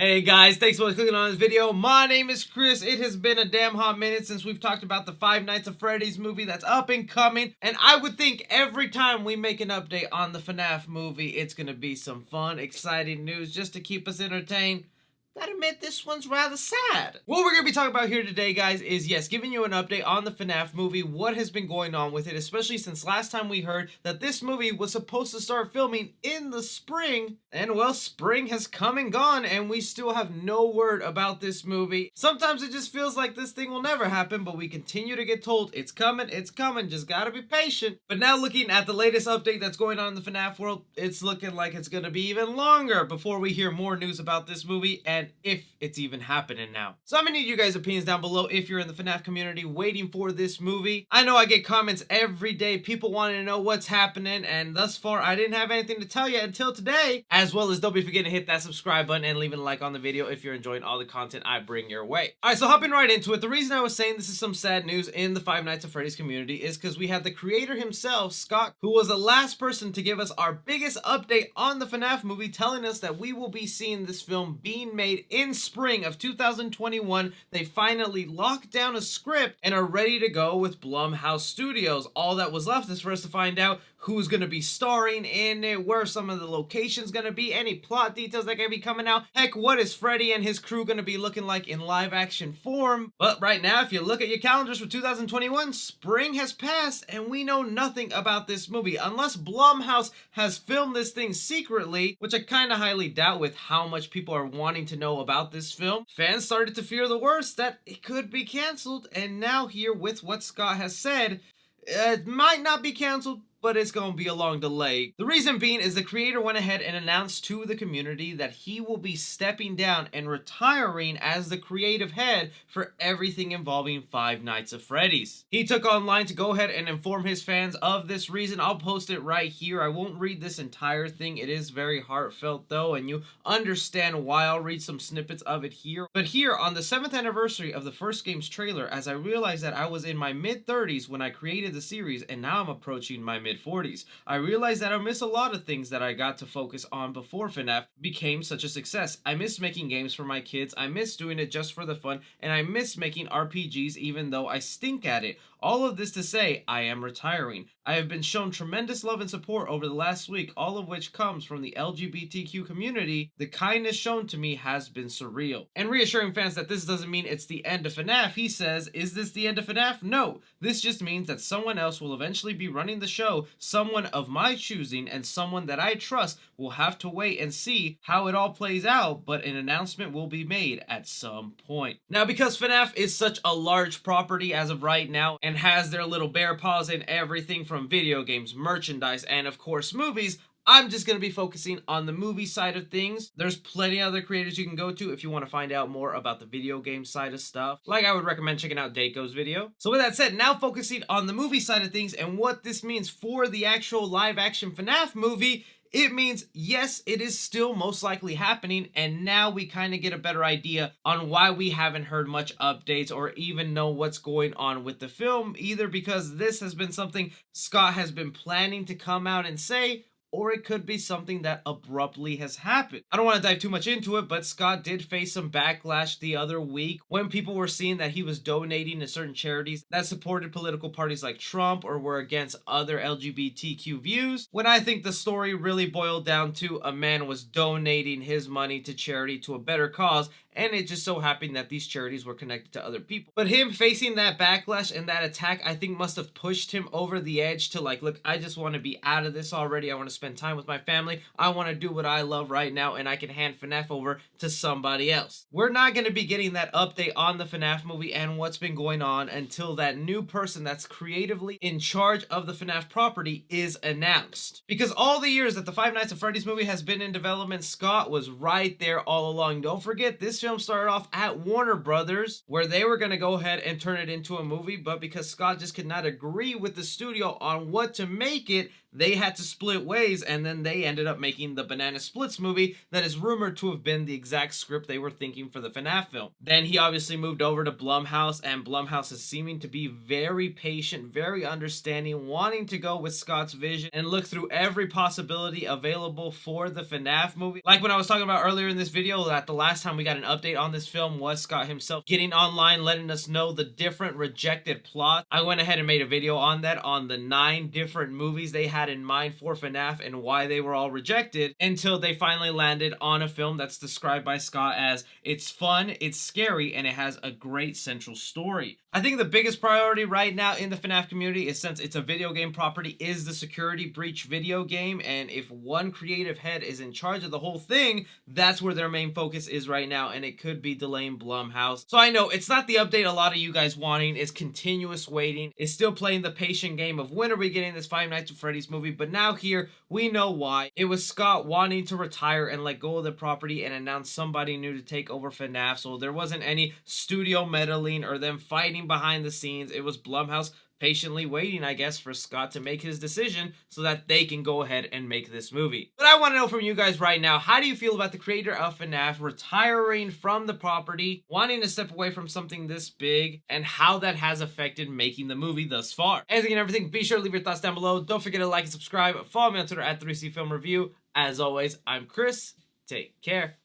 Hey guys, thanks so much for clicking on this video. My name is Chris. It has been a damn hot minute since we've talked about the Five Nights at Freddy's movie that's up and coming. And I would think every time we make an update on the FNAF movie, it's going to be some fun, exciting news just to keep us entertained. Gotta admit, this one's rather sad. What we're gonna be talking about here today, guys, is yes, giving you an update on the FNAF movie, what has been going on with it, especially since last time we heard that this movie was supposed to start filming in the spring, and well, spring has come and gone, and we still have no word about this movie. Sometimes it just feels like this thing will never happen, but we continue to get told it's coming, just gotta be patient. But now looking at the latest update that's going on in the FNAF world, it's looking like it's gonna be even longer before we hear more news about this movie, and if it's even happening now. So I'm gonna need you guys' opinions down below if you're in the FNAF community waiting for this movie. I know I get comments every day, people wanting to know what's happening, and thus far I didn't have anything to tell you until today. As well as don't be forgetting to hit that subscribe button and leaving a like on the video if you're enjoying all the content I bring your way. Alright, so hopping right into it, the reason I was saying this is some sad news in the Five Nights at Freddy's community is because we have the creator himself, Scott, who was the last person to give us our biggest update on the FNAF movie, telling us that we will be seeing this film being made in spring of 2021. They finally locked down a script and are ready to go with Blumhouse Studios. All that was left is for us to find out who's going to be starring in it, where some of the locations going to be, any plot details that are going to be coming out. Heck, what is Freddy and his crew going to be looking like in live action form? But right now, if you look at your calendars for 2021, spring has passed and we know nothing about this movie unless Blumhouse has filmed this thing secretly, which I kind of highly doubt with how much people are wanting to know about this film. Fans started to fear the worst, that it could be canceled, and now here with what Scott has said, it might not be canceled, but it's gonna be a long delay. The reason being is the creator went ahead and announced to the community that he will be stepping down and retiring as the creative head for everything involving Five Nights at Freddy's. He took online to go ahead and inform his fans of this reason. I'll post it right here. I won't read this entire thing. It is very heartfelt though, and you understand why. I'll read some snippets of it here. But here, on the 7th anniversary of the first game's trailer, as I realized that I was in my mid-30s when I created the series, and now I'm approaching my mid-40s. I realized that I miss a lot of things that I got to focus on before FNAF became such a success. I miss making games for my kids, I miss doing it just for the fun, and I miss making RPGs even though I stink at it. All of this to say, I am retiring. I have been shown tremendous love and support over the last week, all of which comes from the LGBTQ community. The kindness shown to me has been surreal. And reassuring fans that this doesn't mean it's the end of FNAF, he says, is this the end of FNAF? No. This just means that someone else will eventually be running the show, someone of my choosing, and someone that I trust. Will have to wait and see how it all plays out, but an announcement will be made at some point. Now, because FNAF is such a large property as of right now, and has their little bear paws in everything from video games, merchandise, and of course movies, I'm just going to be focusing on the movie side of things. There's plenty of other creators you can go to if you want to find out more about the video game side of stuff. Like, I would recommend checking out Dako's video. So with that said, now focusing on the movie side of things and what this means for the actual live action FNAF movie, it means, yes, it is still most likely happening, and now we kind of get a better idea on why we haven't heard much updates or even know what's going on with the film, either because this has been something Scott has been planning to come out and say, or it could be something that abruptly has happened. I don't want to dive too much into it, but Scott did face some backlash the other week when people were seeing that he was donating to certain charities that supported political parties like Trump or were against other LGBTQ views, when I think the story really boiled down to a man was donating his money to charity to a better cause, and it just so happened that these charities were connected to other people. But him facing that backlash and that attack, I think must have pushed him over the edge to like, look, I just want to be out of this already. I want to spend time with my family. I want to do what I love right now, and I can hand FNAF over to somebody else. We're not going to be getting that update on the FNAF movie and what's been going on until that new person that's creatively in charge of the FNAF property is announced. Because all the years that the Five Nights at Freddy's movie has been in development, Scott was right there all along. Don't forget, this film started off at Warner Brothers, where they were going to go ahead and turn it into a movie, but because Scott just could not agree with the studio on what to make it, they had to split ways, and then they ended up making the Banana Splits movie that is rumored to have been the exact script they were thinking for the FNAF film. Then he obviously moved over to Blumhouse, and Blumhouse is seeming to be very patient, very understanding, wanting to go with Scott's vision and look through every possibility available for the FNAF movie. Like when I was talking about earlier in this video, that the last time we got an update on this film was Scott himself getting online, letting us know the different rejected plots. I went ahead and made a video on that, on the 9 different movies they had in mind for FNAF and why they were all rejected, until they finally landed on a film that's described by Scott as it's fun, it's scary, and it has a great central story. I think the biggest priority right now in the FNAF community is, since it's a video game property, is the security breach video game, and if one creative head is in charge of the whole thing, that's where their main focus is right now, and it could be delaying Blumhouse. So I know it's not the update a lot of you guys wanting, it's continuous waiting, it's still playing the patient game of when are we getting this Five Nights at Freddy's movie, but now here we know why. It was Scott wanting to retire and let go of the property and announce somebody new to take over FNAF, so there wasn't any studio meddling or them fighting behind the scenes. It was Blumhouse patiently waiting, I guess, for Scott to make his decision so that they can go ahead and make this movie. But I want to know from you guys right now, how do you feel about the creator of FNAF retiring from the property, wanting to step away from something this big, and how that has affected making the movie thus far? Anything and everything, be sure to leave your thoughts down below. Don't forget to like and subscribe. Follow me on Twitter at 3C Film Review. As always, I'm Chris. Take care.